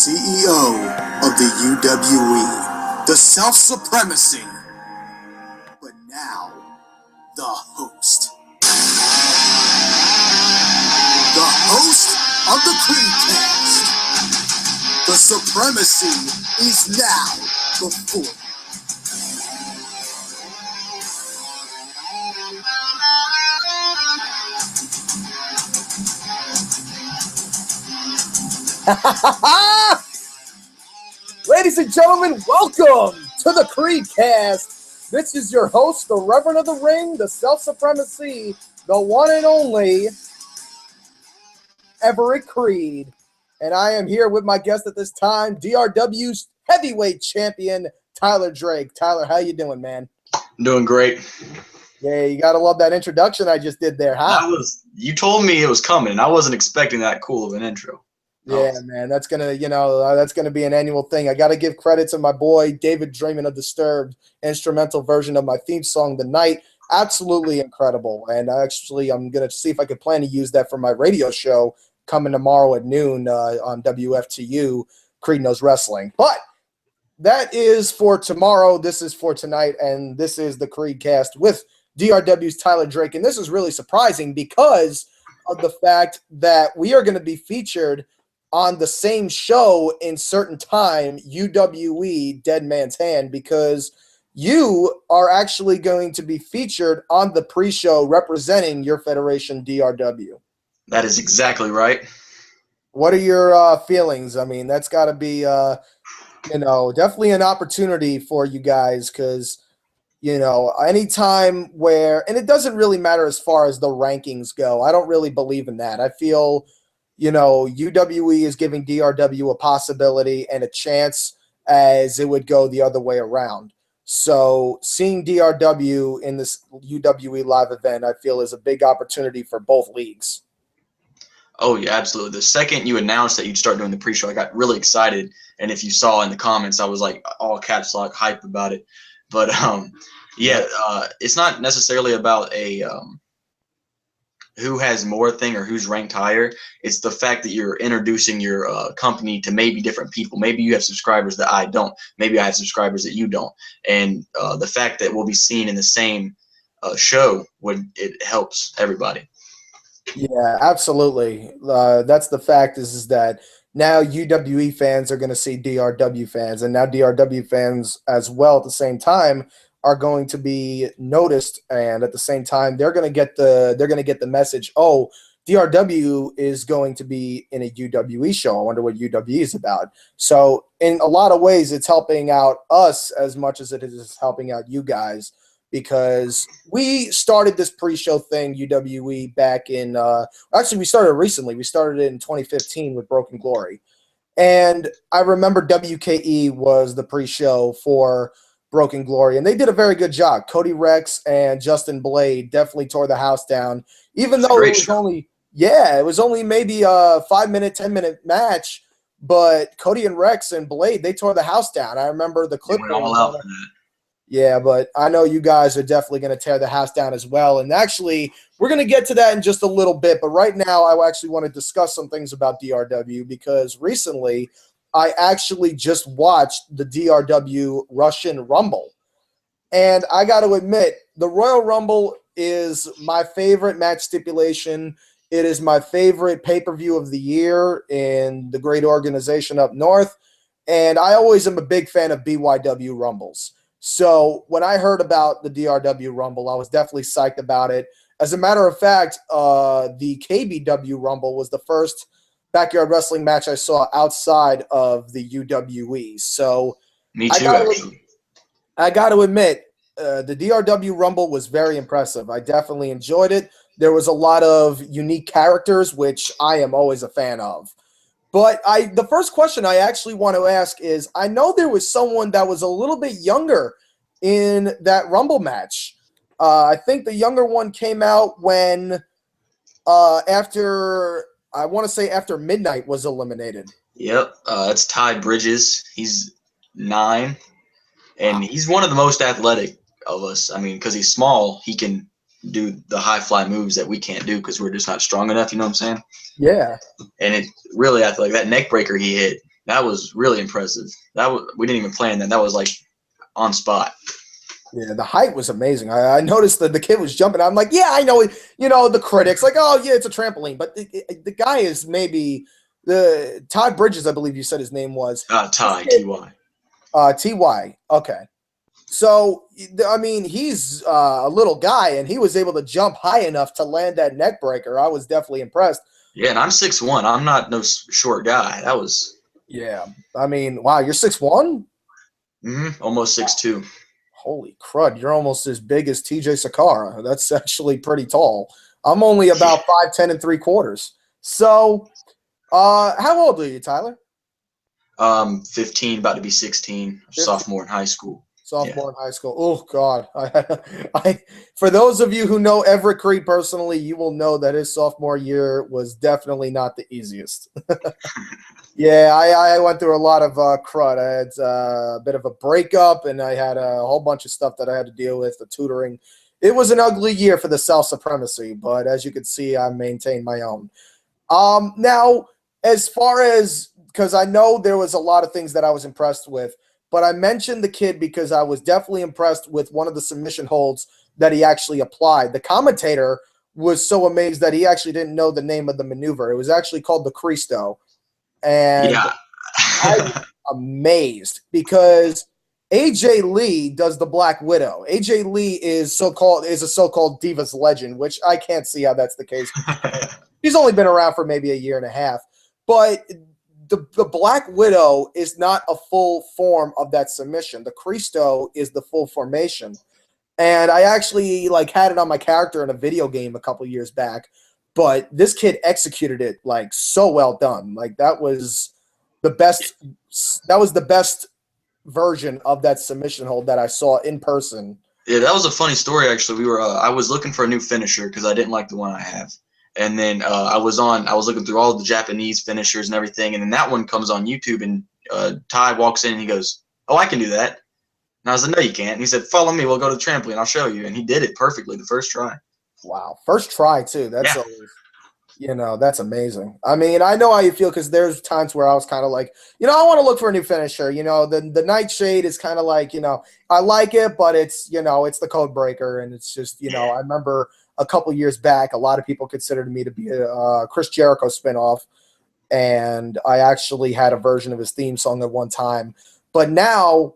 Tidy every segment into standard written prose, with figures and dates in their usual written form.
CEO of the UWE, the self-supremacy, but now the host. The host of the CredeCast. The supremacy is now before you. Ladies and gentlemen, welcome to the CredeCast. This is your host, the Reverend of the Ring, the self-supremacy, the one and only Everett Creed. And I am here with my guest at this time, DRW's heavyweight champion, Tyler Drake. Tyler, how you doing, man? I'm doing great. Yeah, you gotta love that introduction I just did there, huh? You told me it was coming, and I wasn't expecting that cool of an intro. Yeah, man, that's gonna be an annual thing. I gotta give credit to my boy David Draymond of Disturbed, instrumental version of my theme song, "The Night." Absolutely incredible. And I'm gonna see if I could plan to use that for my radio show coming tomorrow at noon on WFTU, Creed Knows Wrestling. But that is for tomorrow. This is for tonight, and this is the CredeCast with DRW's Tyler Drake. And this is really surprising because of the fact that we are going to be featured on the same show in certain time, UWE Dead Man's Hand, because you are actually going to be featured on the pre-show representing your federation, DRW. That is exactly right. What are your feelings? I mean, that's got to be, definitely an opportunity for you guys because, anytime where – and it doesn't really matter as far as the rankings go. I don't really believe in that. I feel – UWE is giving DRW a possibility and a chance as it would go the other way around. So seeing DRW in this UWE live event, I feel is a big opportunity for both leagues. Oh, yeah, absolutely. The second you announced that you'd start doing the pre-show, I got really excited. And if you saw in the comments, I was like all caps lock hype about it. But, it's not necessarily about who has more thing or who's ranked higher. It's the fact that you're introducing your company to maybe different people. Maybe you have subscribers that I don't. Maybe I have subscribers that you don't. And the fact that we'll be seen in the same show, it helps everybody. Yeah, absolutely. That's the fact is that now UWE fans are going to see DRW fans, and now DRW fans as well at the same time are going to be noticed, and at the same time they're going to get the message, oh, DRW is going to be in a UWE show. I wonder what UWE is about. So in a lot of ways it's helping out us as much as it is helping out you guys, because we started this pre-show thing, UWE, back in actually we started recently. We started it in 2015 with Broken Glory. And I remember WKE was the pre-show for Broken Glory, and they did a very good job. Cody Rex and Justin Blade definitely tore the house down, even though it was only maybe a 5-minute, 10-minute match, but Cody and Rex and Blade, they tore the house down. I remember the clip. Yeah, but I know you guys are definitely going to tear the house down as well, and actually we're going to get to that in just a little bit, but right now I actually want to discuss some things about DRW, because recently I actually just watched the DRW Russian Rumble. And I got to admit, the Royal Rumble is my favorite match stipulation. It is my favorite pay-per-view of the year in the great organization up north. And I always am a big fan of BYW Rumbles. So when I heard about the DRW Rumble, I was definitely psyched about it. As a matter of fact, the KBW Rumble was the first backyard wrestling match I saw outside of the UWE. So me too. I got to admit, the DRW Rumble was very impressive. I definitely enjoyed it. There was a lot of unique characters, which I am always a fan of. But the first question I actually want to ask is, I know there was someone that was a little bit younger in that Rumble match. I think the younger one came out when after Midnight was eliminated. Yep, that's Ty Bridges. He's 9, and he's one of the most athletic of us. I mean, because he's small, he can do the high fly moves that we can't do because we're just not strong enough. You know what I'm saying? Yeah. And it really, I feel like that neck breaker he hit, That was really impressive. We didn't even plan that. That was like on spot. Yeah, the height was amazing. I noticed that the kid was jumping. I'm like, yeah, I know it. You know, the critics like, oh yeah, it's a trampoline, but the guy is maybe the Todd Bridges, I believe you said his name was. Ty. Ty. Okay. So, I mean, he's a little guy, and he was able to jump high enough to land that neck breaker. I was definitely impressed. Yeah, and I'm 6'1". I'm not no short guy. That was. Yeah. I mean, wow, you're 6'1"? Almost 6'2". Holy crud, you're almost as big as TJ Sakara. That's actually pretty tall. I'm only about 5'10" and 3/4. So, how old are you, Tyler? 15, about to be 16, 15. sophomore in high school. Sophomore in high school. Oh God! For those of you who know Everett Creed personally, you will know that his sophomore year was definitely not the easiest. Yeah, I went through a lot of crud. I had a bit of a breakup, and I had a whole bunch of stuff that I had to deal with. The tutoring. It was an ugly year for the South Supremacy, but as you can see, I maintained my own. Now, as far as because I know there was a lot of things that I was impressed with. But I mentioned the kid because I was definitely impressed with one of the submission holds that he actually applied. The commentator was so amazed that he actually didn't know the name of the maneuver. It was actually called the Cristo. And Yeah. I was amazed because AJ Lee does the Black Widow. AJ Lee is a so-called Divas legend, which I can't see how that's the case. He's only been around for maybe a year and a half. But the Black Widow is not a full form of that submission. The Cristo is the full formation. And I actually had it on my character in a video game a couple years back, but this kid executed it so well done. That was the best version of that submission hold that I saw in person. Yeah, that was a funny story actually. I was looking for a new finisher because I didn't like the one I have. And then I was looking through all the Japanese finishers and everything, and then that one comes on YouTube, and Ty walks in and he goes, "Oh, I can do that." And I was like, "No, you can't." And he said, "Follow me. We'll go to the trampoline. I'll show you." And he did it perfectly the first try. Wow, first try too. That's always, that's amazing. I mean, I know how you feel because there's times where I was kind of like, I want to look for a new finisher. The Nightshade is kind of like, I like it, but it's it's the code breaker, and it's just I remember a couple years back, a lot of people considered me to be a Chris Jericho spinoff, and I actually had a version of his theme song at one time. But now,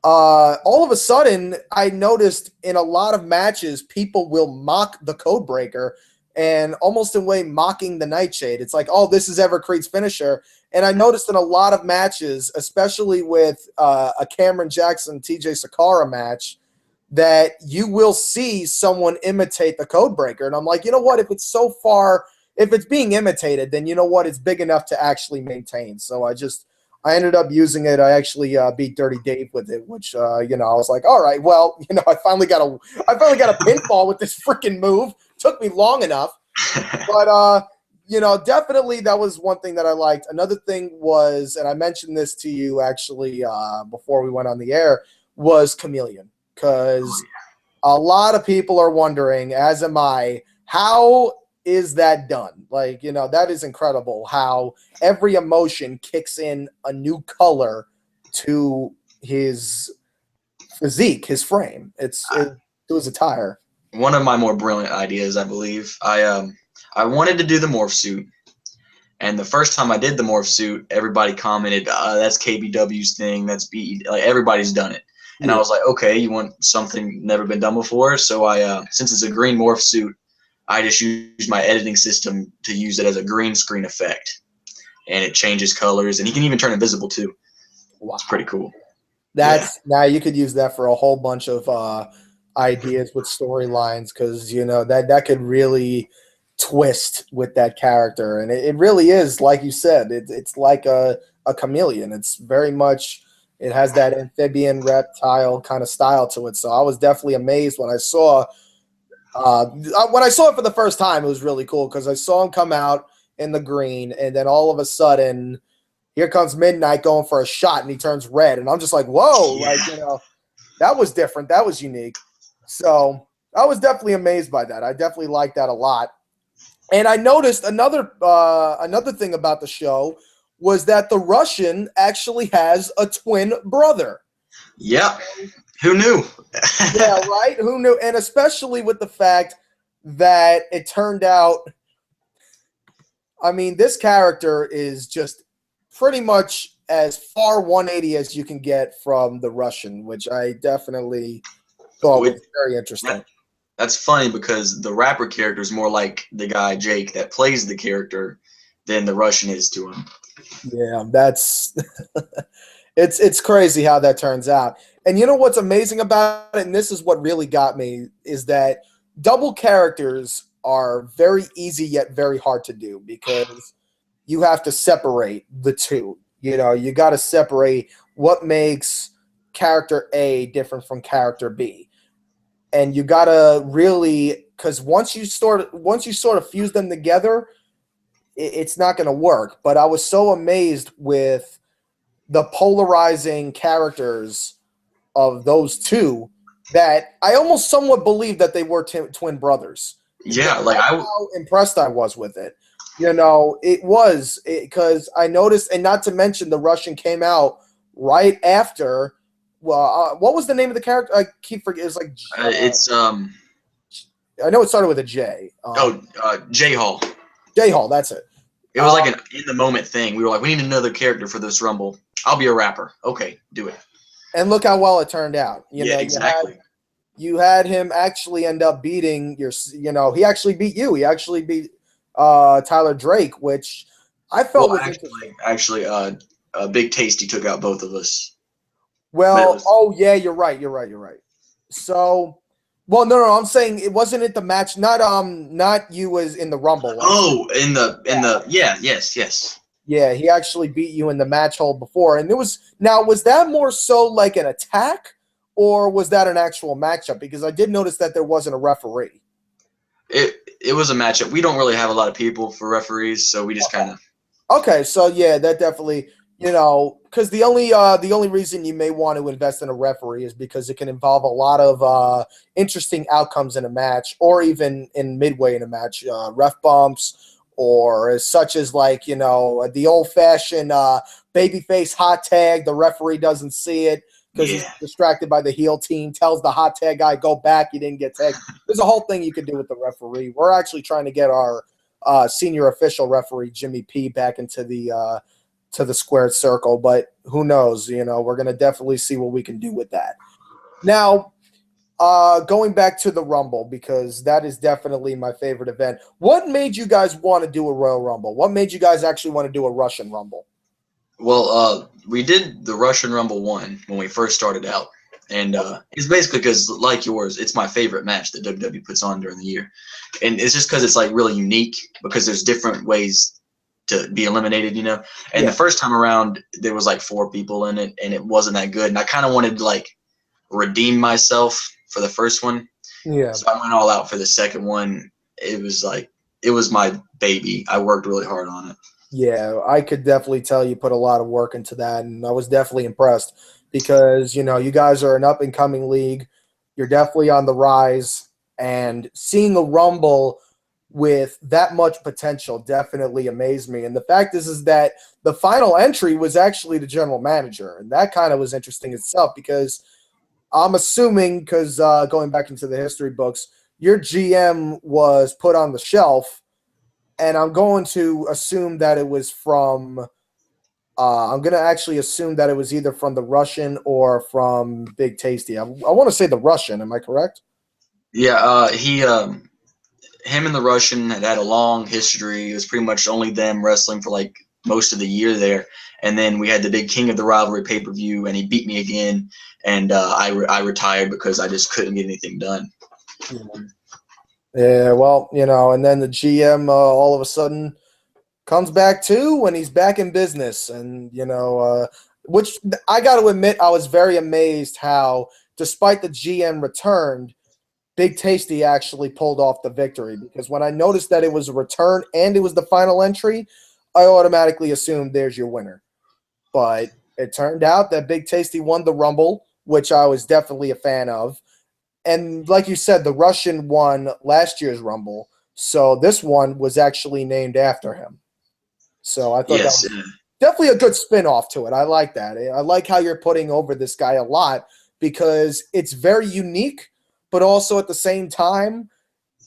all of a sudden, I noticed in a lot of matches, people will mock the code breaker and almost in a way mocking the Nightshade. It's like, oh, this is Everett Creed's finisher. And I noticed in a lot of matches, especially with a Cameron Jackson, TJ Sakara match, that you will see someone imitate the code breaker. And I'm like, you know what? If it's being imitated, then you know what? It's big enough to actually maintain. So I ended up using it. I actually beat Dirty Dave with it, which, I was like, all right, well, I finally got a pinfall with this freaking move. Took me long enough. But, definitely that was one thing that I liked. Another thing was, and I mentioned this to you actually before we went on the air, was Chameleon. Because a lot of people are wondering, as am I, how is that done? That is incredible how every emotion kicks in a new color to his physique, his frame. It was attire. One of my more brilliant ideas, I believe. I wanted to do the morph suit. And the first time I did the morph suit, everybody commented, that's KBW's thing. That's BE. Everybody's done it. And I was like, okay, you want something never been done before? So since it's a green morph suit, I just used my editing system to use it as a green screen effect. And it changes colors, and he can even turn invisible too. Wow. It's pretty cool. Now you could use that for a whole bunch of ideas with storylines because, that could really twist with that character. And it really is, like you said, it's like a chameleon. It's very much – it has that amphibian reptile kind of style to it. So I was definitely amazed when I saw it for the first time. It was really cool because I saw him come out in the green, and then all of a sudden, here comes Midnight going for a shot, and he turns red, and I'm just like, whoa, that was different. That was unique. So I was definitely amazed by that. I definitely liked that a lot. And I noticed another thing about the show was that the Russian actually has a twin brother. Yeah. Who knew? Yeah, right? Who knew? And especially with the fact that it turned out, I mean, this character is just pretty much as far 180 as you can get from the Russian, which I definitely thought was very interesting. That's funny because the rapper character is more like the guy Jake that plays the character than the Russian is to him. Yeah, that's it's crazy how that turns out. And you know what's amazing about it, and this is what really got me, is that double characters are very easy yet very hard to do because you have to separate the two. You know, you got to separate what makes character A different from character B. And you got to really, because once you sort of fuse them together, it's not going to work. But I was so amazed with the polarizing characters of those two that I almost somewhat believed that they were twin brothers. Yeah, like how impressed I was with it. You know, it was because I noticed, and not to mention the Russian came out right after. Well, what was the name of the character? I keep forgetting. It's like I know it started with a J. J Hall. J Hall, that's it. It was like an in the moment thing. We were like, we need another character for this Rumble. I'll be a rapper. Okay, do it. And look how well it turned out. You know, exactly. You had him actually end up beating your. You know, he actually beat you. He actually beat Tyler Drake, which I felt was actually, Big Tasty took out both of us. Well, yeah, you're right. So, well, no, I'm saying it wasn't at the match. Not you as in the Rumble. Yes. Yeah, he actually beat you in the match hold before, and was that more so like an attack, or was that an actual matchup? Because I did notice that there wasn't a referee. It was a matchup. We don't really have a lot of people for referees, so we just kind of. Okay, so yeah, that definitely. You know, because the only reason you may want to invest in a referee is because it can involve a lot of interesting outcomes in a match, or even in midway in a match, ref bumps, or such as like the old-fashioned babyface hot tag. The referee doesn't see it because he's distracted by the heel team. Tells the hot tag guy, "Go back, you didn't get tagged." There's a whole thing you could do with the referee. We're actually trying to get our senior official referee Jimmy P back into the squared circle, but who knows? You know, we're going to definitely see what we can do with that. Now, going back to the Rumble, because that is definitely my favorite event. What made you guys want to do a Royal Rumble? What made you guys actually want to do a Russian Rumble? Well, we did the Russian Rumble 1 when we first started out. And it's basically because, like yours, it's my favorite match that WWE puts on during the year. And it's just because it's like really unique because there's different ways to be eliminated, And the first time around, there was like 4 people in it, and it wasn't that good. And I kind of wanted to like redeem myself for the first one. Yeah. So I went all out for the second one. It was my baby. I worked really hard on it. Yeah, I could definitely tell you put a lot of work into that, and I was definitely impressed because, you guys are an up-and-coming league. You're definitely on the rise, and seeing a Rumble with that much potential definitely amazed me. And the fact is that the final entry was actually the general manager, and that kind of was interesting itself because I'm assuming, because going back into the history books, your GM was put on the shelf, and I'm going to assume that it was from I'm going to actually assume that it was either from the Russian or from Big Tasty. I want to say the Russian. Am I correct? Yeah, him and the Russian had a long history. It was pretty much only them wrestling for like most of the year there. And then we had the big King of the Rivalry pay-per-view, and he beat me again. And I retired because I just couldn't get anything done. Yeah, well, and then the GM all of a sudden comes back too when he's back in business. And, which I got to admit, I was very amazed how, despite the GM returned, Big Tasty actually pulled off the victory, because when I noticed that it was a return and it was the final entry, I automatically assumed there's your winner. But it turned out that Big Tasty won the Rumble, which I was definitely a fan of. And like you said, the Russian won last year's Rumble, so this one was actually named after him. So I thought that was definitely a good spin-off to it. I like that. I like how you're putting over this guy a lot because it's very unique, but also at the same time,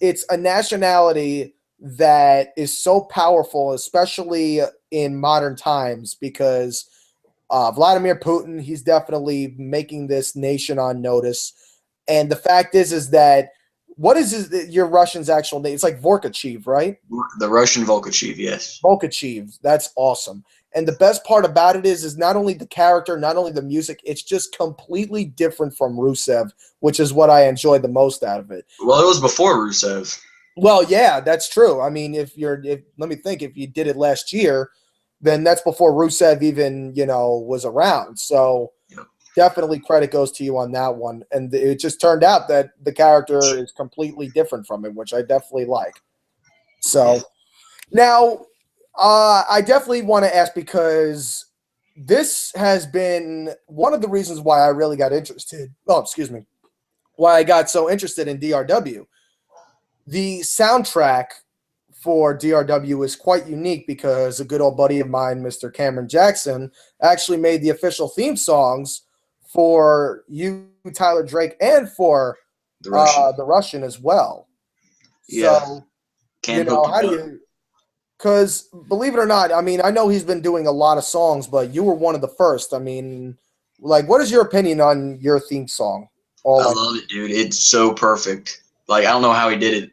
it's a nationality that is so powerful, especially in modern times, because Vladimir Putin, he's definitely making this nation on notice. And the fact is that what is your Russian's actual name? It's like Vorkachev, right? The Russian Volkachev, yes. Volkachev. That's awesome. And the best part about it is not only the character, not only the music, it's just completely different from Rusev, which is what I enjoyed the most out of it. Well, it was before Rusev. Well, yeah, that's true. I mean, if let me think, if you did it last year, then that's before Rusev even, was around. So definitely credit goes to you on that one. And it just turned out that the character is completely different from him, which I definitely like. So now I definitely want to ask, because this has been one of the reasons why I really got interested. Oh, excuse me. Why I got so interested in DRW. The soundtrack for DRW is quite unique because a good old buddy of mine, Mr. Cameron Jackson, actually made the official theme songs for you, Tyler Drake, and for the Russian as well. Yeah. So, how do you – because believe it or not, I mean, I know he's been doing a lot of songs, but you were one of the first. I mean, like, what is your opinion on your theme song? I love it, dude. It's so perfect. Like, I don't know how he did it.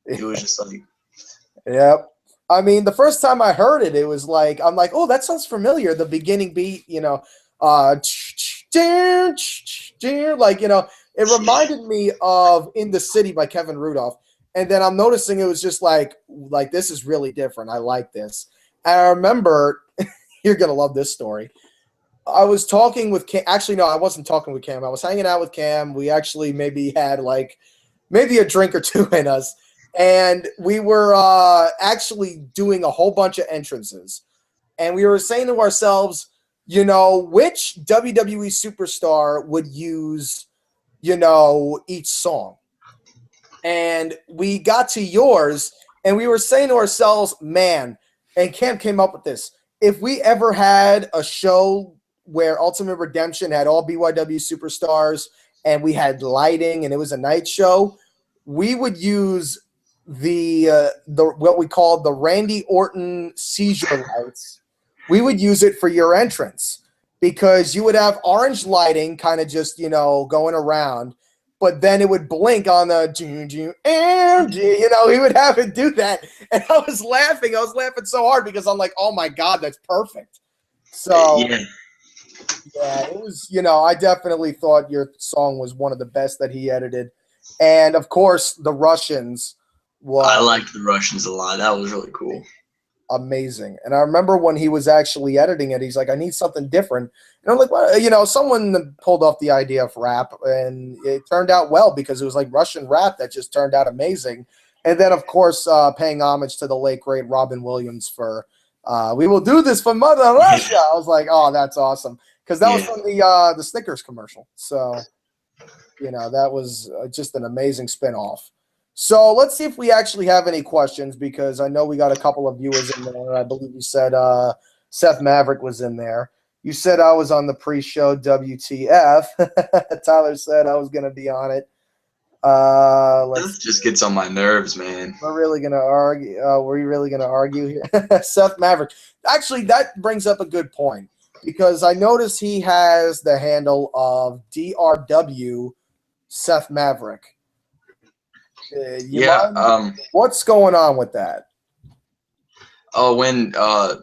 It was just like – Yep. I mean, the first time I heard it, it was like, I'm like, oh, that sounds familiar. The beginning beat, like, it reminded me of In the City by Kevin Rudolph. And then I'm noticing it was just like this is really different. I like this. And I remember, you're going to love this story. I was talking with Cam. Actually, no, I wasn't talking with Cam. I was hanging out with Cam. We actually maybe had maybe a drink or two in us. And we were actually doing a whole bunch of entrances. And we were saying to ourselves, which WWE superstar would use, each song. And we got to yours, and we were saying to ourselves, man, and Cam came up with this. If we ever had a show where Ultimate Redemption had all BYW superstars and we had lighting and it was a night show, we would use the what we called the Randy Orton seizure lights. We would use it for your entrance because you would have orange lighting kind of just, going around, but then it would blink on the and he would have it do that. And I was laughing so hard because I'm like, oh my God, that's perfect. So yeah, it was, I definitely thought your song was one of the best that he edited. And of course the Russians. I liked the Russians a lot. That was really cool. Amazing. And I remember when he was actually editing it, he's like, I need something different. And I'm like, well, someone pulled off the idea of rap, and it turned out well because it was like Russian rap that just turned out amazing. And then, of course, paying homage to the late, great Robin Williams for We Will Do This for Mother Russia. I was like, oh, that's awesome. Because that was from the Snickers commercial. So, that was just an amazing spinoff. So let's see if we actually have any questions, because I know we got a couple of viewers in there. I believe you said Seth Maverick was in there. You said I was on the pre-show, WTF. Tyler said I was going to be on it. This just gets on my nerves, man. We're really going to argue. Were you really going to argue here? Seth Maverick. Actually, that brings up a good point, because I noticed he has the handle of DRW Seth Maverick. What's going on with that? Oh, when BWE,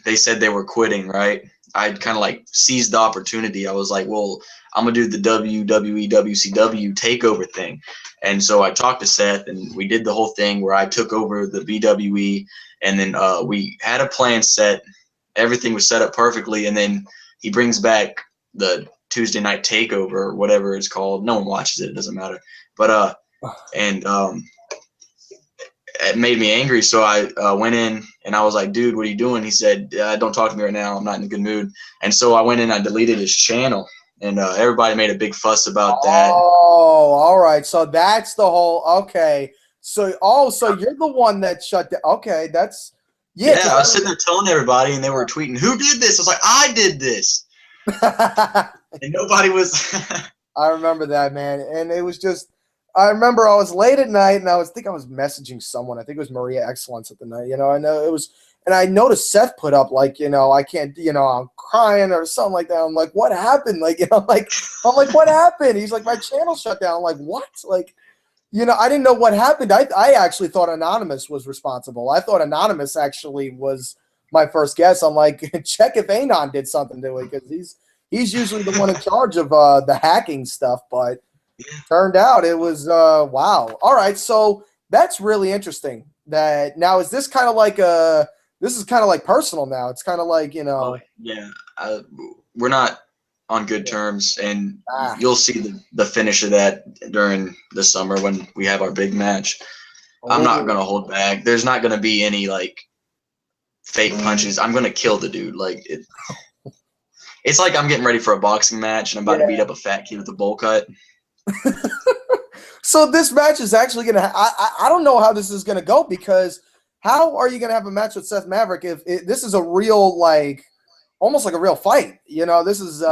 they said they were quitting, right? I'd kind of seized the opportunity. I was like, well, I'm going to do the WWE WCW takeover thing. And so I talked to Seth, and we did the whole thing where I took over the BWE, and then we had a plan set. Everything was set up perfectly, and then he brings back the Tuesday Night Takeover, or whatever it's called. No one watches it. It doesn't matter. But it made me angry, so I went in and I was like, dude, what are you doing? He said, don't talk to me right now. I'm not in a good mood. And so I went in, I deleted his channel, and everybody made a big fuss about that. Oh, all right. So that's the whole – okay. So you're the one that shut down. Okay, Yeah, Yeah, I was sitting there telling everybody, and they were tweeting, "Who did this?" I was like, "I did this," and nobody was. I remember that, man. And it was just, I remember I was late at night and I was messaging someone. I think it was Maria Excellence at the night. I know it was, and I noticed Seth put up like, I can't, I'm crying or something like that. I'm like, what happened? Like, I'm like, what happened? He's like, my channel shut down. I'm like, what? Like, I didn't know what happened. I actually thought Anonymous was responsible. I thought Anonymous actually was my first guess. I'm like, check if Anon did something to it, because he's usually the one in charge of the hacking stuff. But turned out it was wow. All right, so that's really interesting. That now is this kind of like this is kind of like personal now. It's kind of like Yeah, we're not on good terms, and you'll see the finish of that during the summer when we have our big match. I'm not gonna hold back. There's not gonna be any like fake punches. I'm gonna kill the dude. Like it's like I'm getting ready for a boxing match and I'm about to beat up a fat kid with a bowl cut. So this match is actually gonna. I don't know how this is gonna go, because how are you gonna have a match with Seth Maverick if this is a real almost like a real fight? This is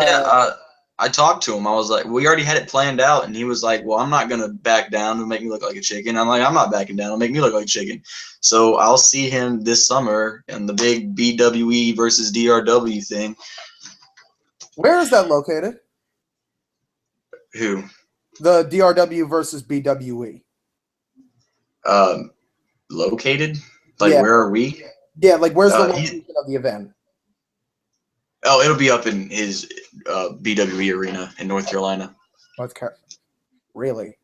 I talked to him. I was like, we already had it planned out, and he was like, well, I'm not gonna back down and make me look like a chicken. I'm like, I'm not backing down. It'll make me look like a chicken. So I'll see him this summer in the big BWE versus DRW thing. Where is that located? Who? The DRW versus BWE. Located? Like, where are we? Yeah, like where's the location of the event? Oh, it'll be up in his BWE arena in North Carolina. Really?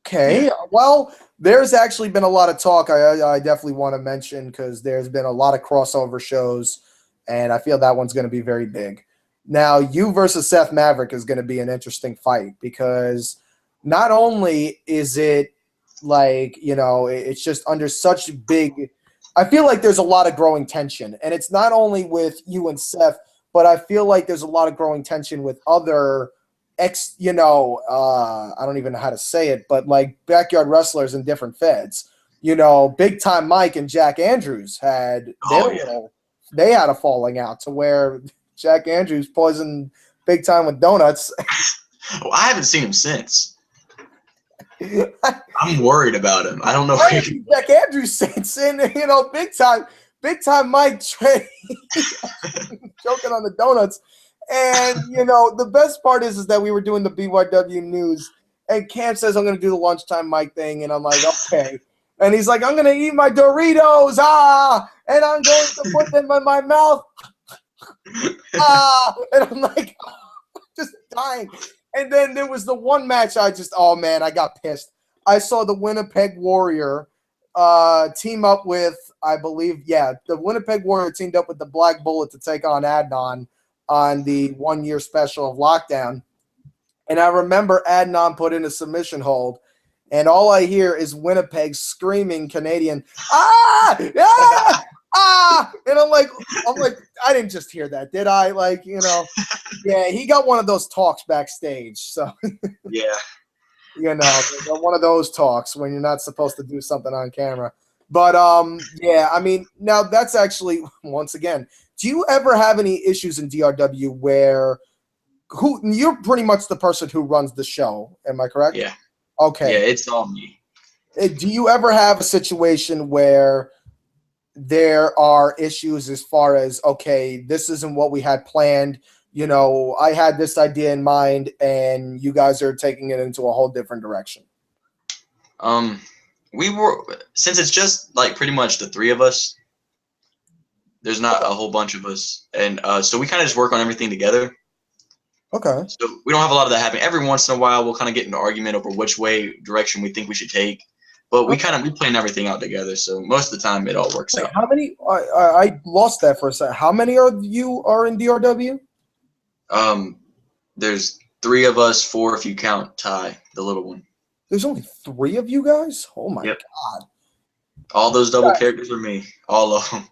Okay. Yeah. Well, there's actually been a lot of talk I definitely want to mention, because there's been a lot of crossover shows, and I feel that one's going to be very big. Now, you versus Seth Maverick is going to be an interesting fight, because not only is it it's just under such big – I feel like there's a lot of growing tension, and it's not only with you and Seth, but I feel like there's a lot of growing tension with other I don't even know how to say it, but like backyard wrestlers in different feds. Big Time Mike and Jack Andrews had they had a falling out to where Jack Andrews poisoned Big Time with donuts. Well, I haven't seen him since. I'm worried about him. I don't know. Jack Andrews since, and Big Time Mike choking on the donuts. And the best part is that we were doing the BYW news, and Cam says, I'm going to do the lunchtime Mike thing, and I'm like, okay. And he's like, I'm going to eat my Doritos, and I'm going to put them in my mouth, and I'm like, just dying. And then there was the one match I got pissed. I saw the Winnipeg Warrior team up with, I believe, the Winnipeg Warrior teamed up with the Black Bullet to take on Adnan on the 1-year special of Lockdown. And I remember Adnan put in a submission hold, and all I hear is Winnipeg screaming Canadian, and I'm like, I didn't just hear that, did I? Yeah, he got one of those talks backstage. So yeah, one of those talks when you're not supposed to do something on camera. But now that's actually, once again, do you ever have any issues in DRW where you're pretty much the person who runs the show? Am I correct? Yeah. Okay. Yeah, it's all me. Do you ever have a situation where there are issues as far as, okay, this isn't what we had planned, I had this idea in mind, and you guys are taking it into a whole different direction? Since it's just pretty much the three of us, there's not a whole bunch of us, and so we kind of just work on everything together. Okay. So we don't have a lot of that happening. Every once in a while, we'll kind of get into an argument over which direction we think we should take, but we plan everything out together. So most of the time, it all works out. How many? I lost that for a second. How many of you are in DRW? There's 3 of us, 4 if you count Ty, the little one. There's only 3 of you guys? Oh my God. All those double characters are me. All of them.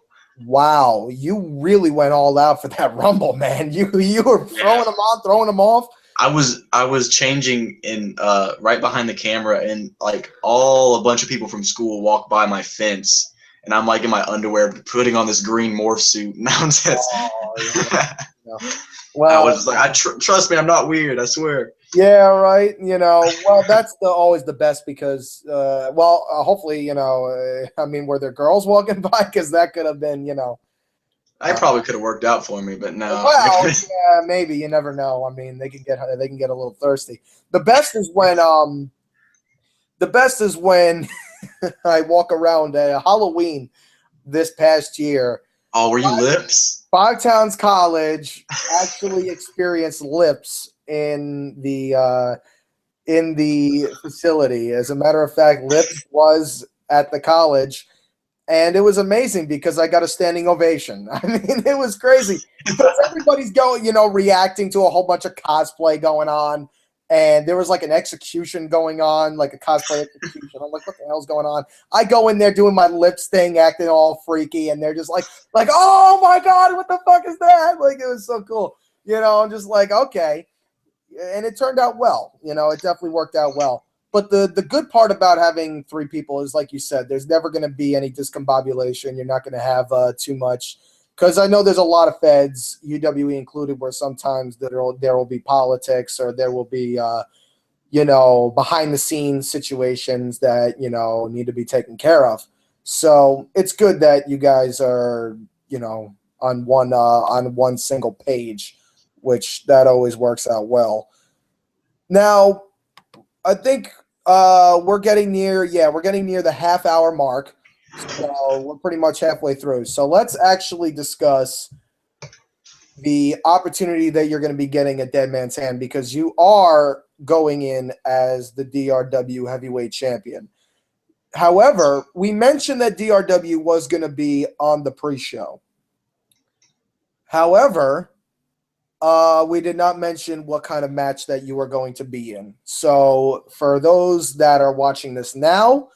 Wow, you really went all out for that Rumble, man. You were throwing them on, throwing them off. I was changing in right behind the camera, and a bunch of people from school walked by my fence, and I'm like in my underwear putting on this green morph suit. And I was just, Well, I was just like, trust me, I'm not weird. I swear. Yeah, right. Well, that's always the best because, hopefully, I mean, were there girls walking by? Because that could have been, I probably could have worked out for me, but no. Well, yeah, maybe you never know. I mean, they can get a little thirsty. The best is when I walk around at Halloween this past year. Oh, were you lips? Five Towns College actually experienced lips in the facility. As a matter of fact, lips was at the college. And it was amazing because I got a standing ovation. I mean, it was crazy because everybody's going, reacting to a whole bunch of cosplay going on. And there was like an execution going on, like a cosplay execution. I'm like, what the hell's going on? I go in there doing my lips thing, acting all freaky. And they're just like, oh my God, what the fuck is that? Like, it was so cool. I'm just like, okay. And it turned out well. It definitely worked out well. But the good part about having three people is, like you said, there's never going to be any discombobulation. You're not going to have too much. Because I know there's a lot of feds, UWE included, where sometimes there will be politics or there will be, behind-the-scenes situations that, need to be taken care of. So it's good that you guys are, on one single page, which that always works out well. Now, I think we're getting near the half-hour mark. So we're pretty much halfway through. So let's actually discuss the opportunity that you're going to be getting at Dead Man's Hand because you are going in as the DRW heavyweight champion. However, we mentioned that DRW was going to be on the pre-show. However, we did not mention what kind of match that you were going to be in. So for those that are watching this now,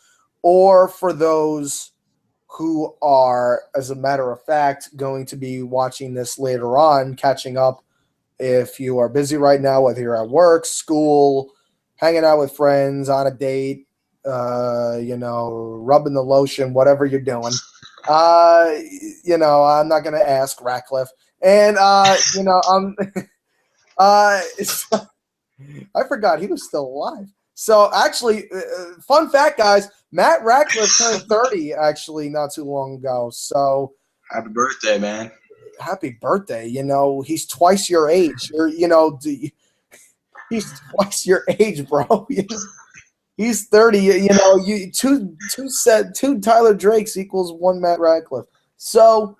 or for those who are, as a matter of fact, going to be watching this later on, catching up if you are busy right now, whether you're at work, school, hanging out with friends, on a date, rubbing the lotion, whatever you're doing. I'm not going to ask Ratcliffe. And, I forgot he was still alive. So, actually, fun fact, guys, Matt Ratcliffe turned 30, actually, not too long ago. So, happy birthday, man. Happy birthday. He's twice your age. He's twice your age, bro. He's 30. Two Tyler Drakes equals one Matt Ratcliffe. So,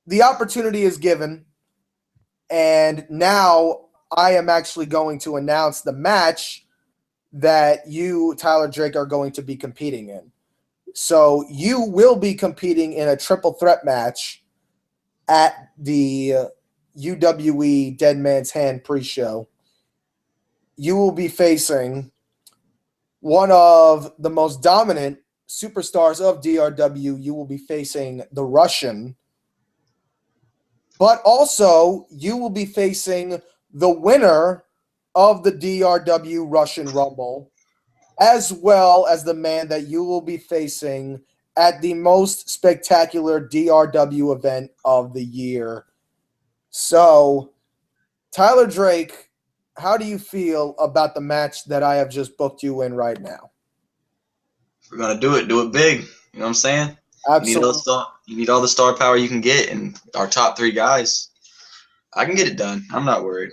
the opportunity is given, and now I am actually going to announce the match that you, Tyler Drake, are going to be competing in. So you will be competing in a triple threat match at the UWE Dead Man's Hand pre-show. You will be facing one of the most dominant superstars of DRW. You will be facing the Russian. But also, you will be facing the winner of the DRW Russian Rumble, as well as the man that you will be facing at the most spectacular DRW event of the year. So, Tyler Drake, how do you feel about the match that I have just booked you in right now? If we're going to do it big. You know what I'm saying? Absolutely. You need all the star power you can get, and our top three guys. I can get it done. I'm not worried.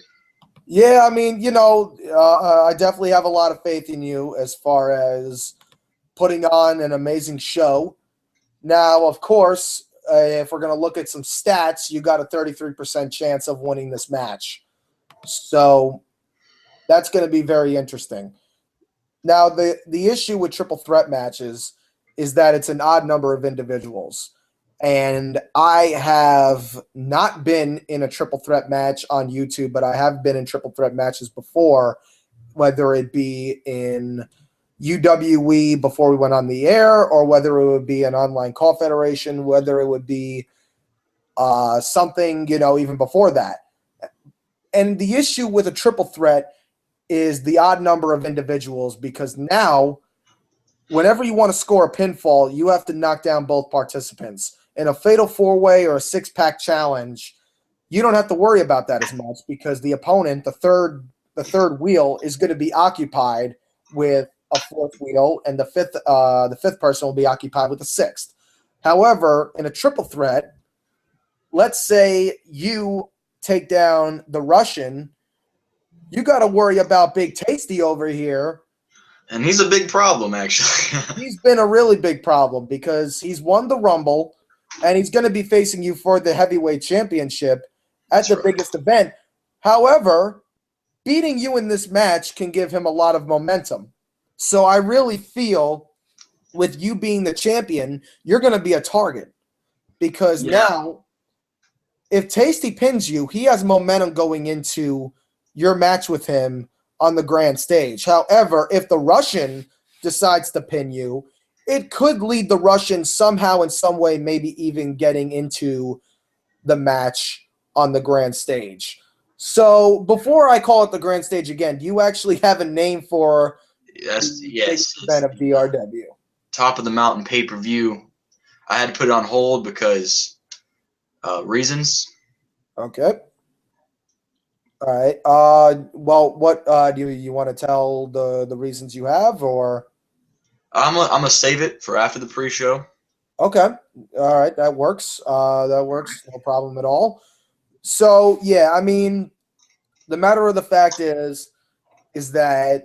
Yeah, I mean, I definitely have a lot of faith in you as far as putting on an amazing show. Now, of course, if we're going to look at some stats, you got a 33% chance of winning this match. So that's going to be very interesting. Now, the issue with triple threat matches is that it's an odd number of individuals. And I have not been in a triple threat match on YouTube, but I have been in triple threat matches before, whether it be in UWE before we went on the air, or whether it would be an online call federation, whether it would be something, even before that. And the issue with a triple threat is the odd number of individuals, because now whenever you want to score a pinfall, you have to knock down both participants. In a fatal four-way or a six-pack challenge, you don't have to worry about that as much because the opponent, the third wheel, is going to be occupied with a fourth wheel, and the fifth person will be occupied with the sixth. However, in a triple threat, let's say you take down the Russian, you got to worry about Big Tasty over here. And he's a big problem, actually. He's been a really big problem because he's won the Rumble, and he's going to be facing you for the heavyweight championship at the biggest event. However, beating you in this match can give him a lot of momentum. So I really feel with you being the champion, you're going to be a target because now if Tasty pins you, he has momentum going into your match with him on the grand stage. However, if the Russian decides to pin you, it could lead the Russian somehow in some way, maybe even getting into the match on the grand stage. So before I call it the grand stage again, do you actually have a name for yes, event of DRW? Top of the Mountain pay-per-view. I had to put it on hold because reasons. Okay. All right. Well, what do you want to tell the reasons you have, or? I'm gonna save it for after the pre-show. Okay. All right. That works. That works. No problem at all. So yeah, I mean, the matter of the fact is that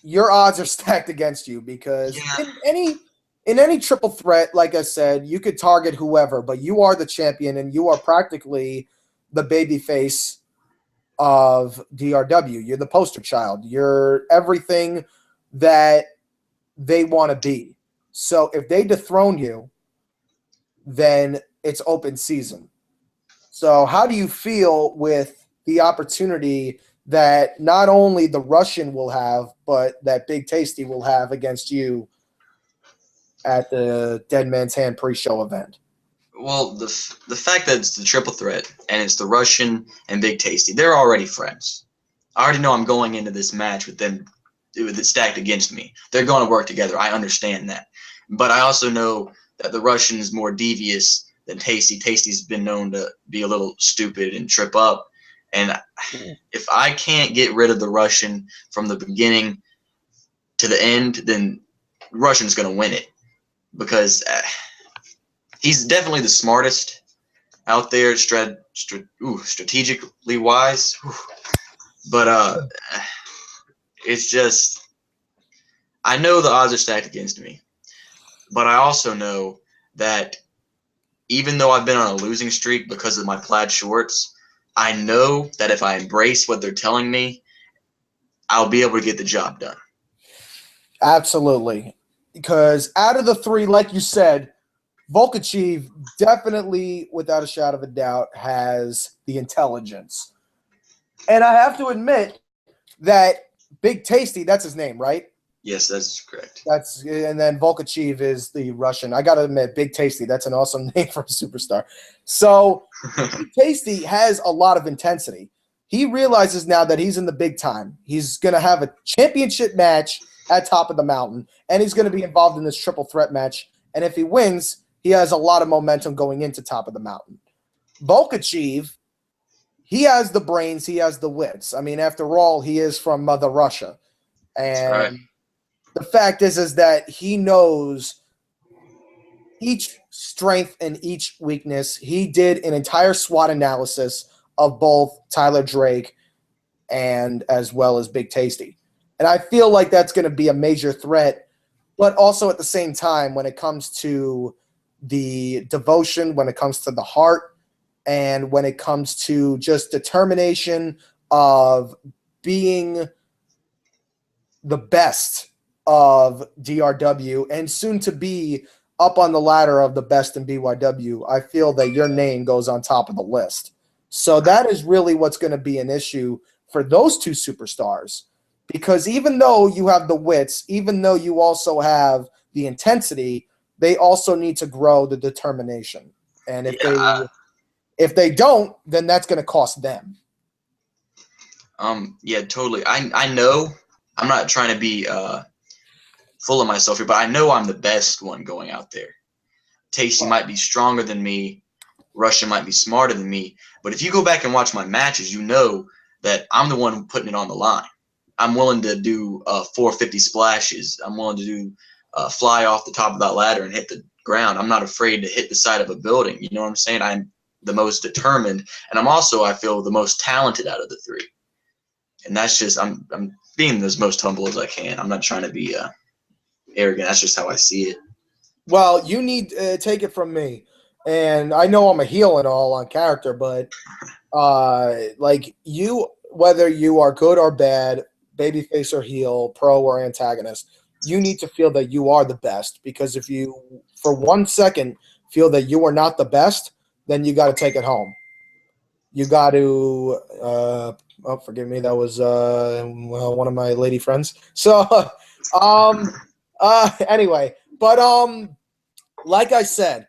your odds are stacked against you because in any triple threat, like I said, you could target whoever, but you are the champion and you are practically the babyface of DRW. You're the poster child. You're everything that they want to be. So if they dethrone you, then it's open season. So how do you feel with the opportunity that not only the Russian will have, but that Big Tasty will have against you at the Dead Man's Hand pre-show event? Well, the fact that it's the triple threat and it's the Russian and Big Tasty, they're already friends. I already know I'm going into this match with them with it stacked against me. They're going to work together. I understand that. But I also know that the Russian is more devious than Tasty. Tasty's been known to be a little stupid and trip up. And if I can't get rid of the Russian from the beginning to the end, then the Russian's going to win it because he's definitely the smartest out there, strategically wise. But it's just I know the odds are stacked against me, but I also know that even though I've been on a losing streak because of my plaid shorts, I know that if I embrace what they're telling me, I'll be able to get the job done. Absolutely. Because out of the three, like you said, Volkachev definitely, without a shadow of a doubt, has the intelligence. And I have to admit that Big Tasty, that's his name, right? Yes, that's correct. And then Volkachev is the Russian. I got to admit, Big Tasty, that's an awesome name for a superstar. So Big Tasty has a lot of intensity. He realizes now that he's in the big time. He's going to have a championship match at Top of the Mountain, and he's going to be involved in this triple threat match. And if he wins, he has a lot of momentum going into Top of the Mountain. Volkachev, he has the brains, he has the wits. I mean, after all, he is from Mother Russia. And the fact is that he knows each strength and each weakness. He did an entire SWOT analysis of both Tyler Drake and as well as Big Tasty. And I feel like that's going to be a major threat, but also at the same time, when it comes to the devotion, when it comes to the heart, and when it comes to just determination of being the best of DRW and soon to be up on the ladder of the best in BYW, I feel that your name goes on top of the list. So that is really what's going to be an issue for those two superstars, because even though you have the wits, even though you also have the intensity, they also need to grow the determination. And if they don't, then that's going to cost them. Yeah, totally. I know I'm not trying to be full of myself here, but I know I'm the best one going out there. Tasty might be stronger than me. Russian might be smarter than me. But if you go back and watch my matches, you know that I'm the one putting it on the line. I'm willing to do 450 splashes. I'm willing to do fly off the top of that ladder and hit the ground. I'm not afraid to hit the side of a building. You know what I'm saying? I'm the most determined, and I'm also, I feel, the most talented out of the three. And that's just, I'm being as most humble as I can. I'm not trying to be arrogant. That's just how I see it. Well, you need take it from me, and I know I'm a heel and all on character, but like you, whether you are good or bad, babyface or heel, pro or antagonist, you need to feel that you are the best. Because if you, for 1 second, feel that you are not the best, then you got to take it home. You got to. Oh, forgive me. That was one of my lady friends. So, anyway, but like I said,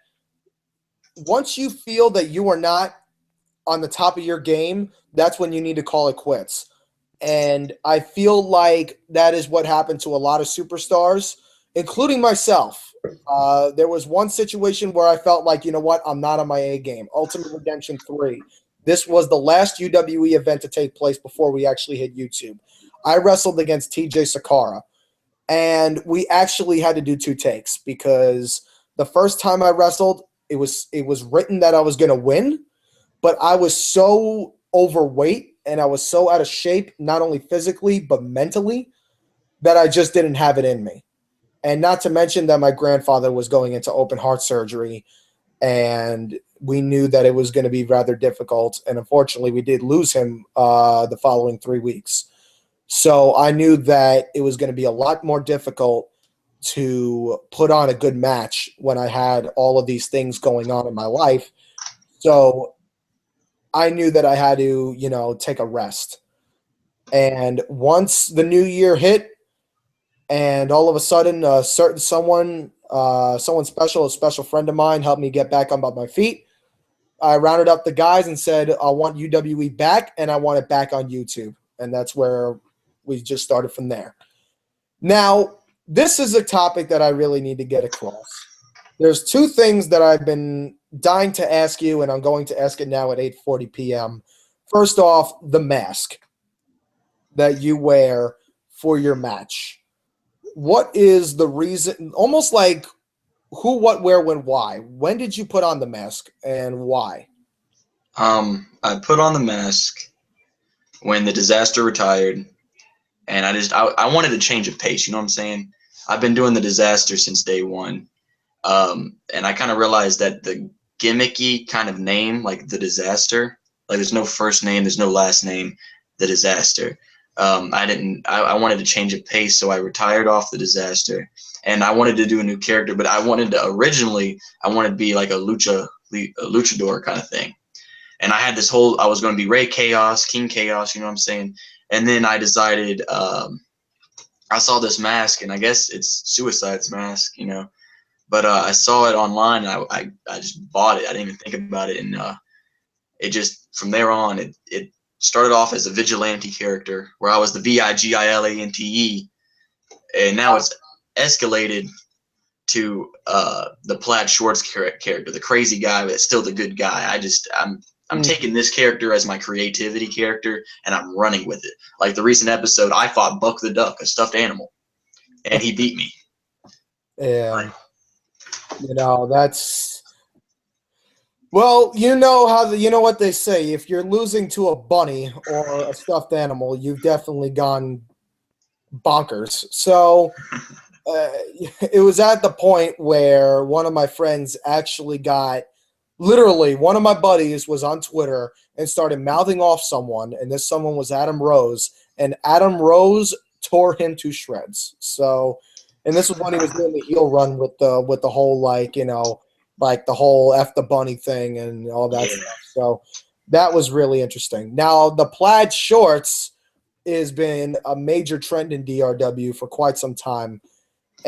once you feel that you are not on the top of your game, that's when you need to call it quits. And I feel like that is what happened to a lot of superstars, including myself. There was one situation where I felt like, you know what, I'm not on my A game. Ultimate Redemption 3. This was the last UWE event to take place before we actually hit YouTube. I wrestled against TJ Sakara, and we actually had to do 2 takes because the first time I wrestled, it was written that I was going to win, but I was so overweight and I was so out of shape, not only physically but mentally, that I just didn't have it in me. And not to mention that my grandfather was going into open heart surgery, and we knew that it was going to be rather difficult. And unfortunately, we did lose him the following 3 weeks. So I knew that it was going to be a lot more difficult to put on a good match when I had all of these things going on in my life. So I knew that I had to, you know, take a rest. And once the new year hit, and all of a sudden, someone special, a special friend of mine, helped me get back on my feet. I rounded up the guys and said, I want UWE back, and I want it back on YouTube. And that's where we just started from there. Now, this is a topic that I really need to get across. There's 2 things that I've been dying to ask you, and I'm going to ask it now at 8:40 p.m. First off, the mask that you wear for your match. What is the reason? Almost like who, what, where, when, why. When did you put on the mask and why? I put on the mask when the Disaster retired, and I wanted to change of pace. You know what I'm saying? I've been doing the Disaster since day one, and I kind of realized that the gimmicky kind of name, like the Disaster, like there's no first name, there's no last name, the Disaster. I wanted to change of pace, so I retired off the Disaster, and I wanted to do a new character, but I wanted to be like a luchador kind of thing. And I had I was going to be Rey Chaos, King Chaos, you know what I'm saying? And then I decided, I saw this mask, and I guess it's Suicide's mask, you know, but I saw it online, and I just bought it. I didn't even think about it, and it just, from there on, it started off as a vigilante character where I was the Vigilante, and now it's escalated to the Plaid Shorts character, the crazy guy, but still the good guy. I'm taking this character as my creativity character, and I'm running with it. Like the recent episode, I fought Buck the Duck, a stuffed animal, and he beat me. Yeah, you know, that's, well, you know what they say. If you're losing to a bunny or a stuffed animal, you've definitely gone bonkers. So it was at the point where one of my friends actually got, literally, one of my buddies was on Twitter and started mouthing off someone, and this someone was Adam Rose, and Adam Rose tore him to shreds. So, and this was when he was doing the heel run with the whole, like, you know, like the whole F the bunny thing and all that stuff. So that was really interesting. Now, the plaid shorts has been a major trend in DRW for quite some time.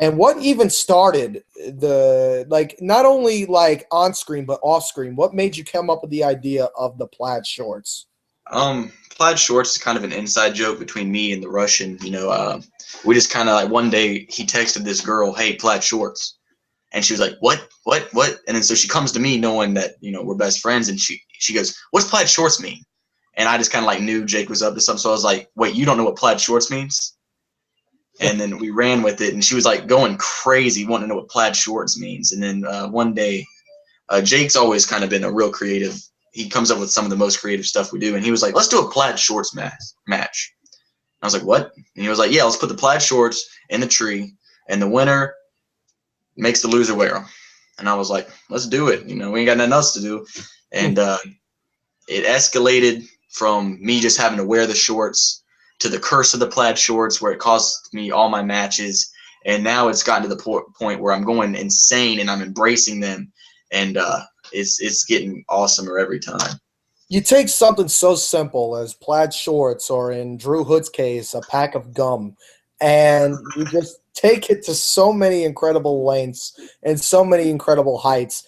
And what even started the, like, not only like on screen but off screen, what made you come up with the idea of the plaid shorts? Plaid shorts is kind of an inside joke between me and the Russian. We just kind of like one day he texted this girl, "Hey, plaid shorts," and she was like, "What? What?" And then so she comes to me knowing that we're best friends, and she goes, "What's plaid shorts mean?" And I just kind of like knew Jake was up to something, so I was like, "Wait, you don't know what plaid shorts means?" And then we ran with it, and she was like going crazy, wanting to know what plaid shorts means. And then one day, Jake's always kind of been a real creative. He comes up with some of the most creative stuff we do, and he was like, "Let's do a plaid shorts match." I was like, "What?" And he was like, "Yeah, let's put the plaid shorts in the tree, and the winner makes the loser wear them." And I was like, "Let's do it. We ain't got nothing else to do." And it escalated from me just having to wear the shorts to the curse of the plaid shorts, where it cost me all my matches. And now it's gotten to the point where I'm going insane and I'm embracing them, and it's getting awesomer every time. You take something so simple as plaid shorts, or in Drew Hood's case, a pack of gum, and you just take it to so many incredible lengths and so many incredible heights.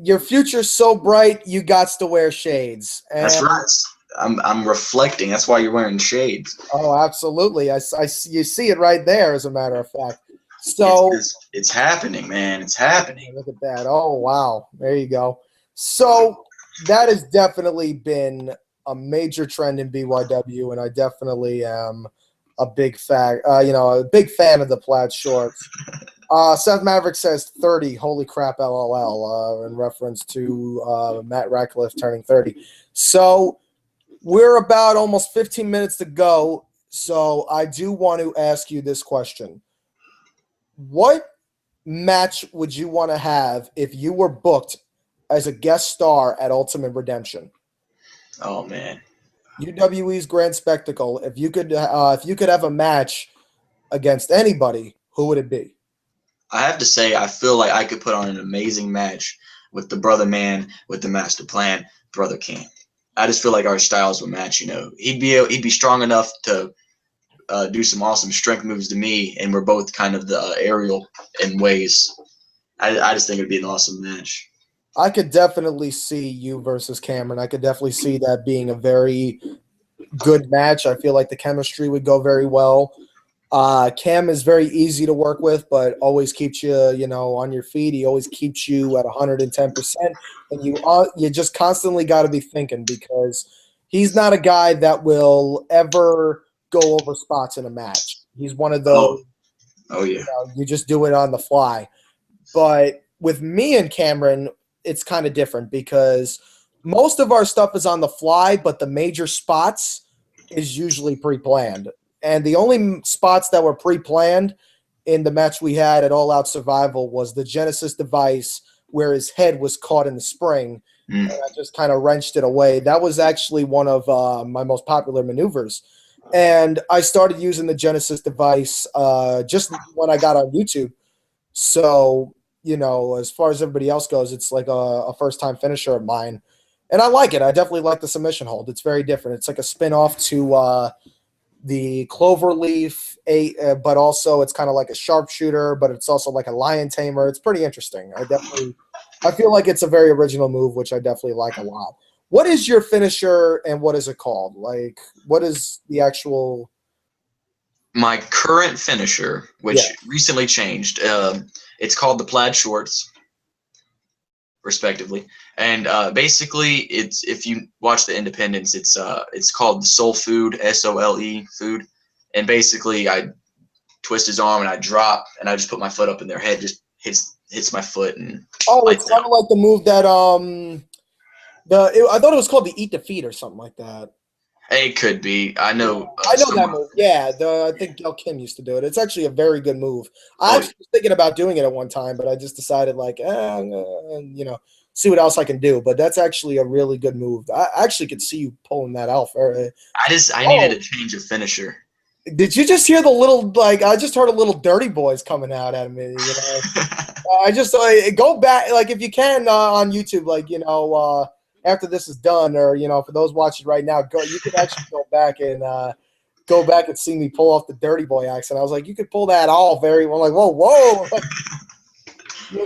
Your future's so bright, you got to wear shades. And that's right. I'm reflecting. That's why you're wearing shades. Oh, absolutely. You see it right there, as a matter of fact. So it's happening, man. It's happening. Look at that. Oh, wow. There you go. So that has definitely been a major trend in BYW, and I definitely am a big fan. A big fan of the plaid shorts. Seth Maverick says 30. Holy crap, LOL, in reference to Matt Ratcliffe turning 30. So we're about almost 15 minutes to go. So I do want to ask you this question. What match would you want to have if you were booked as a guest star at Ultimate Redemption? Oh man, UWE's Grand Spectacle. If you could have a match against anybody, who would it be? I have to say, I feel like I could put on an amazing match with the brother man with the master plan, Brother King. I just feel like our styles would match. He'd be strong enough to do some awesome strength moves to me, and we're both kind of the aerial in ways. I just think it'd be an awesome match. I could definitely see you versus Cameron. I could definitely see that being a very good match. I feel like the chemistry would go very well. Cam is very easy to work with, but always keeps you, on your feet. He always keeps you at 110%, and you just constantly got to be thinking, because he's not a guy that will ever go over spots in a match. He's one of those. Oh yeah. You just do it on the fly. But with me and Cameron, it's kind of different, because most of our stuff is on the fly, but the major spots is usually pre-planned. And the only spots that were pre-planned in the match we had at All Out Survival was the Genesis device where his head was caught in the spring. And I just kind of wrenched it away. That was actually one of my most popular maneuvers. And I started using the Genesis device just when I got on YouTube. So, as far as everybody else goes, it's like a first-time finisher of mine. And I like it. I definitely like the submission hold. It's very different. It's like a spin-off to the Cloverleaf, but also it's kind of like a sharpshooter, but it's also like a lion tamer. It's pretty interesting. I feel like it's a very original move, which I definitely like a lot. What is your finisher, and what is it called? Like, what is the actual... My current finisher, which recently changed, it's called the plaid shorts, respectively. And basically, it's, if you watch the Independence, it's called the Soul Food, SOLE food. And basically, I twist his arm and I drop, and I just put my foot up, and their head just hits my foot. And it's kind of like the move that I thought it was called the Eat Defeat or something like that. It could be. I know that move. Yeah, I think Gail Kim used to do it. It's actually a very good move. I was thinking about doing it at one time, but I just decided, see what else I can do. But that's actually a really good move. I actually could see you pulling that out. I needed a change of finisher. Did you just hear the little, I just heard a little dirty boys coming out at me, I just, go back, if you can, on YouTube, after this is done, or, for those watching right now, you could actually go back and see me pull off the dirty boy accent. I was like, you could pull that off very well. Like, whoa.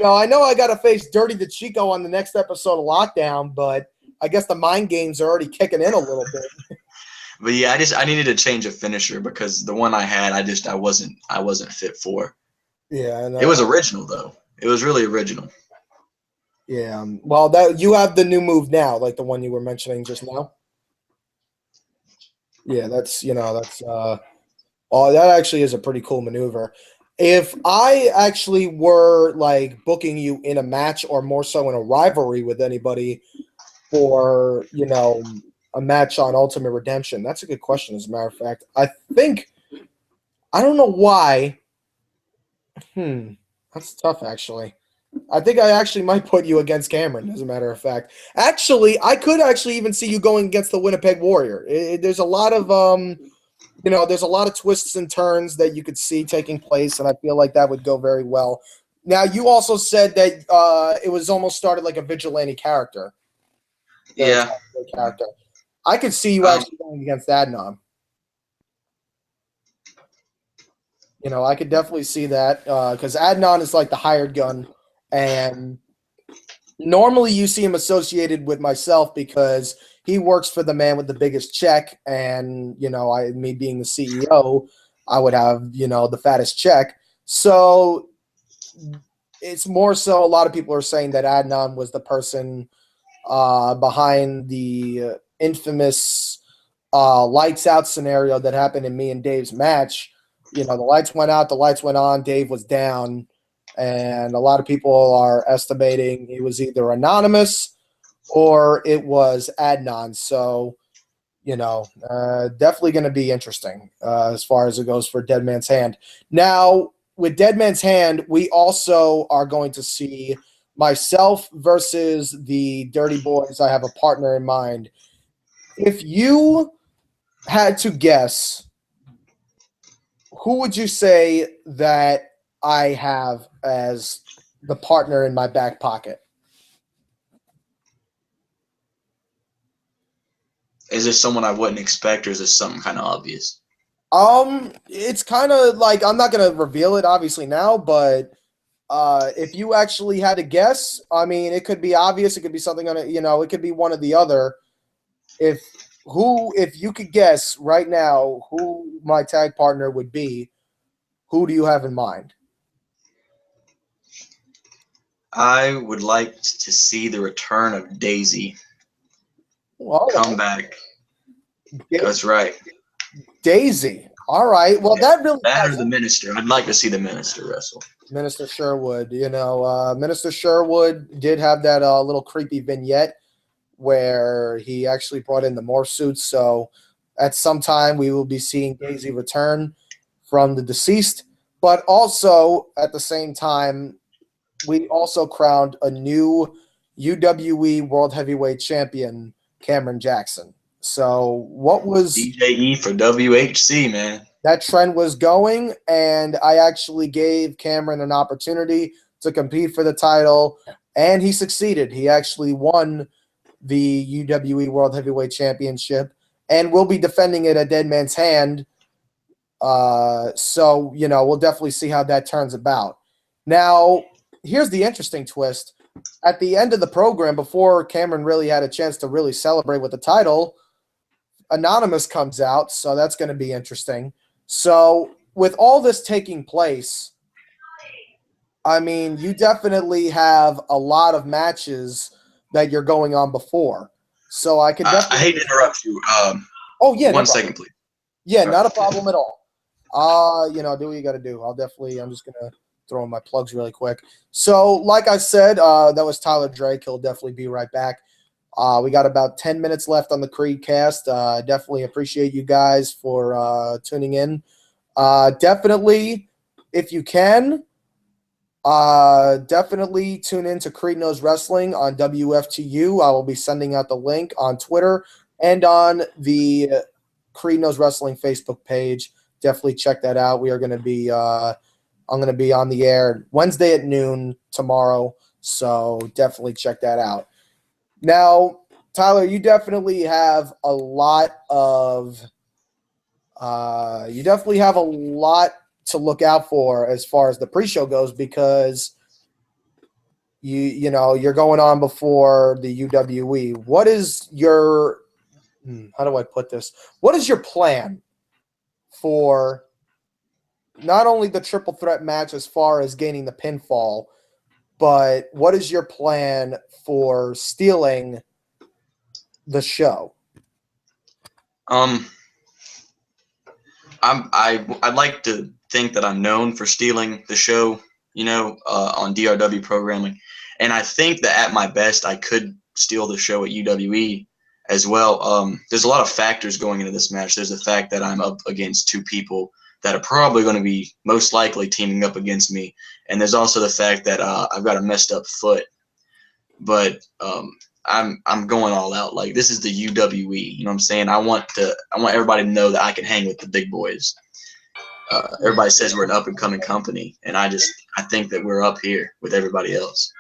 I know I got to face Dirty the Chico on the next episode of Lockdown, but I guess the mind games are already kicking in a little bit. But yeah, I needed to change a finisher because the one I had, I wasn't fit for. Yeah, It was original though. It was really original. Yeah. Well, that you have the new move now, like the one you were mentioning just now. Yeah, that's oh, that actually is a pretty cool maneuver. If I actually were like booking you in a match or more so in a rivalry with anybody for, a match on Ultimate Redemption, that's a good question, as a matter of fact. I think, I don't know why. That's tough, actually. I think I actually might put you against Cameron, as a matter of fact. Actually, I could actually even see you going against the Winnipeg Warrior. There's a lot of there's a lot of twists and turns that you could see taking place, and I feel like that would go very well. Now, you also said that it was almost started like a vigilante character. Yeah. Character. I could see you actually going against Adnan. I could definitely see that because Adnan is like the hired gun, and normally you see him associated with myself because he works for the man with the biggest check, and me being the CEO, I would have the fattest check. So it's more so a lot of people are saying that Adnan was the person behind the infamous lights out scenario that happened in me and Dave's match. The lights went out, the lights went on, Dave was down, and a lot of people are estimating it was either anonymous or it was Adnan. So, definitely going to be interesting as far as it goes for Dead Man's Hand. Now, with Dead Man's Hand, we also are going to see myself versus the Dirty Boys. I have a partner in mind. If you had to guess, who would you say that I have as the partner in my back pocket? Is this someone I wouldn't expect, or is this something kind of obvious? It's kind of like, I'm not gonna reveal it obviously now, but if you actually had to guess, I mean, it could be obvious, it could be something on it, it could be one or the other. If you could guess right now who my tag partner would be, who do you have in mind? I would like to see the return of Daisy. Come back. That's right. Daisy. All right. Well, that really matters. The minister. I'd like to see the minister wrestle. Minister Sherwood. Minister Sherwood did have that little creepy vignette where he actually brought in the morph suits. So at some time we will be seeing Daisy return from the deceased. But also at the same time, we also crowned a new UWE World Heavyweight Champion, Cameron Jackson. So what was DJE for WHC, man? That trend was going, and I actually gave Cameron an opportunity to compete for the title, and he succeeded. He actually won the UWE World Heavyweight Championship, and will be defending it at Dead Man's Hand. So, we'll definitely see how that turns about. Now, here's the interesting twist. At the end of the program, before Cameron really had a chance to really celebrate with the title, Anonymous comes out, so that's going to be interesting. So, with all this taking place, I mean, you definitely have a lot of matches that you're going on before. So I could definitely. I hate to interrupt you. Oh yeah, one second, please. Yeah, not a problem at all. Do what you got to do. I'm just gonna throw in my plugs really quick. So, like I said, that was Tyler Drake. He'll definitely be right back. We got about 10 minutes left on the CredeCast. Definitely appreciate you guys for tuning in. Definitely, if you can, definitely tune in to Creed Knows Wrestling on WFTU. I will be sending out the link on Twitter and on the Creed Knows Wrestling Facebook page. Definitely check that out. We are going to be I'm going to be on the air Wednesday at noon tomorrow, so definitely check that out. Now, Tyler, you definitely have a lot to look out for as far as the pre-show goes, because you're going on before the UWE. What is your how do I put this? What is your plan for not only the triple threat match as far as gaining the pinfall, but what is your plan for stealing the show? I'd like to think that I'm known for stealing the show, on DRW programming, and I think that at my best I could steal the show at UWE as well. There's a lot of factors going into this match. There's the fact that I'm up against two people that are probably going to be most likely teaming up against me, and there's also the fact that I've got a messed up foot. But I'm going all out. Like, this is the UWE. You know what I'm saying? I want everybody to know that I can hang with the big boys. Everybody says we're an up and coming company, and I think that we're up here with everybody else.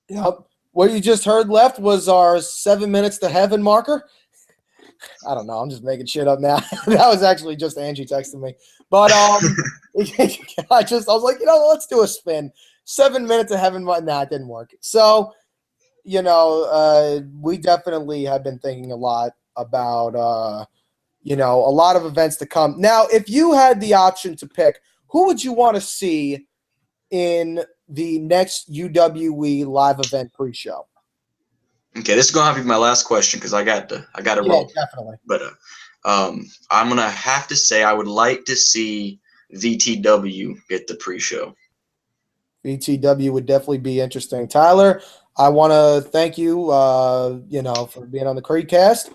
Yep. What you just heard left was our 7 minutes to heaven marker. I don't know. I'm just making shit up now. That was actually just Angie texting me. But I was like, let's do a spin. 7 minutes to heaven. Nah, it didn't work. So, we definitely have been thinking a lot about, a lot of events to come. Now, if you had the option to pick, who would you want to see in the next UWE live event pre-show? Okay, this is gonna have to be my last question because I got to roll. Definitely. But I'm gonna have to say I would like to see VTW get the pre-show. VTW would definitely be interesting. Tyler, I want to thank you, for being on the CredeCast.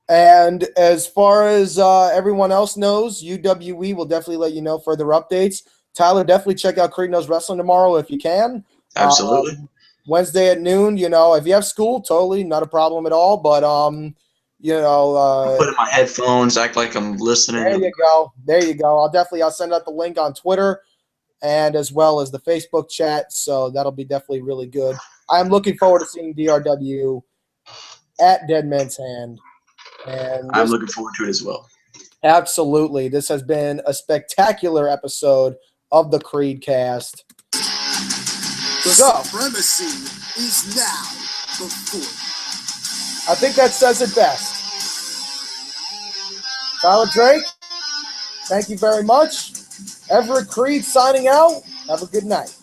And as far as everyone else knows, UWE will definitely let you know further updates. Tyler, definitely check out Creed Knows Wrestling tomorrow if you can. Absolutely. Wednesday at noon, if you have school, totally not a problem at all. But, I'll put in my headphones, act like I'm listening. There you go. I'll send out the link on Twitter and as well as the Facebook chat. So that'll be definitely really good. I'm looking forward to seeing DRW at Dead Man's Hand. And I'm looking forward to it as well. Absolutely. This has been a spectacular episode of the CredeCast. The supremacy is now before you. I think that says it best. Tyler Drake, thank you very much. Everett Creed signing out. Have a good night.